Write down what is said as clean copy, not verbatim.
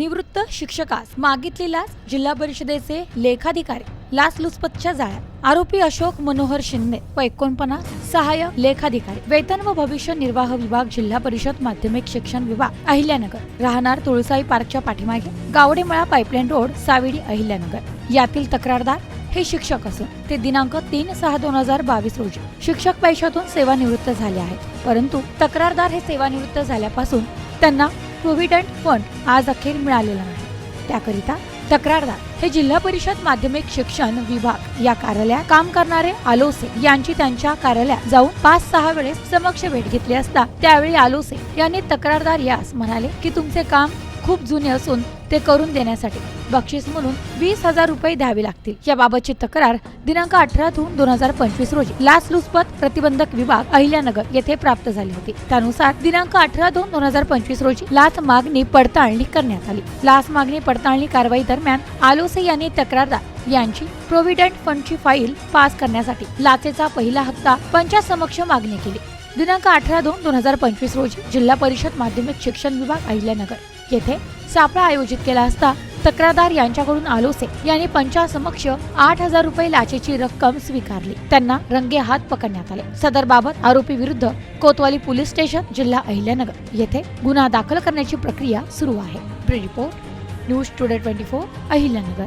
निवृत्त शिक्षकास मागितली लाच, जिल्हा परिषदेचे लेखाधिकारी लाचलुचपतच्या जाळ्यात. आरोपी अशोक मनोहर शिंदे व 49 सहाय्यक लेखाधिकारी, वेतन व भविष्य निर्वाह विभाग, जिल्हा परिषद माध्यमिक शिक्षण विभाग, अहिल्यानगर, राहणार तुळसाई पार्कच्या पाठीमागे, गावडेमळा पाईपलाईन रोड, सावेडी, अहिल्यानगर. यातील तक्रारदार हे शिक्षक असून ते दिनांक 3/6/2022 रोजी शिक्षक पैशातून सेवानिवृत्त झाले आहेत. परंतु तक्रारदार हे सेवानिवृत्त झाल्यापासून त्यांना प्रोव्हिडंट फंड आज अखेर मिळालेला नाही. त्याकरिता तक्रारदार हे जिल्हा परिषद माध्यमिक शिक्षण विभाग या कार्यालयात काम करणारे आलोसे यांची त्यांच्या कार्यालयात जाऊन 5-6 वेळेस समक्ष भेट घेतली असता त्यावेळी आलोसे यांनी तक्रारदार यास म्हणाले की तुमचे काम खूप जुने असून ते करून देण्यासाठी बक्षीस म्हणून 20,000 रुपये द्यावे लागतील. याबाबतची तक्रार दिनांक 18/2/2025 रोजी लाचलुचपत प्रतिबंधक विभाग अहिल्यानगर येथे प्राप्त झाली होती. त्यानुसार दिनांक 18/2/2025 रोजी लाच मागणी पडताळणी करण्यात आली. लाच मागणी पडताळणी कारवाई दरम्यान आलोसे यांनी तक्रारदार यांची प्रोव्हिडंट फंडची फाईल पास करण्यासाठी लाचेचा पहिला हप्ता पंचासमक्ष मागणी केली. दिनांक 18/2/2025 रोजी जिल्हा परिषद माध्यमिक शिक्षण विभाग अहिल्यानगर येथे सापळा आयोजित केला असता तक्रारदार यांच्याकडून आलोसे यांनी पंचासमक्ष 8,000 रुपये लाचेची रक्कम स्वीकारली. त्यांना रंगे हात पकडण्यात आले. सदर बाबत आरोपी विरुद्ध कोतवाली पोलीस स्टेशन जिल्हा अहिल्यानगर येथे गुन्हा दाखल करण्याची प्रक्रिया सुरू आहे. Report news today 24 Ahilyanagar.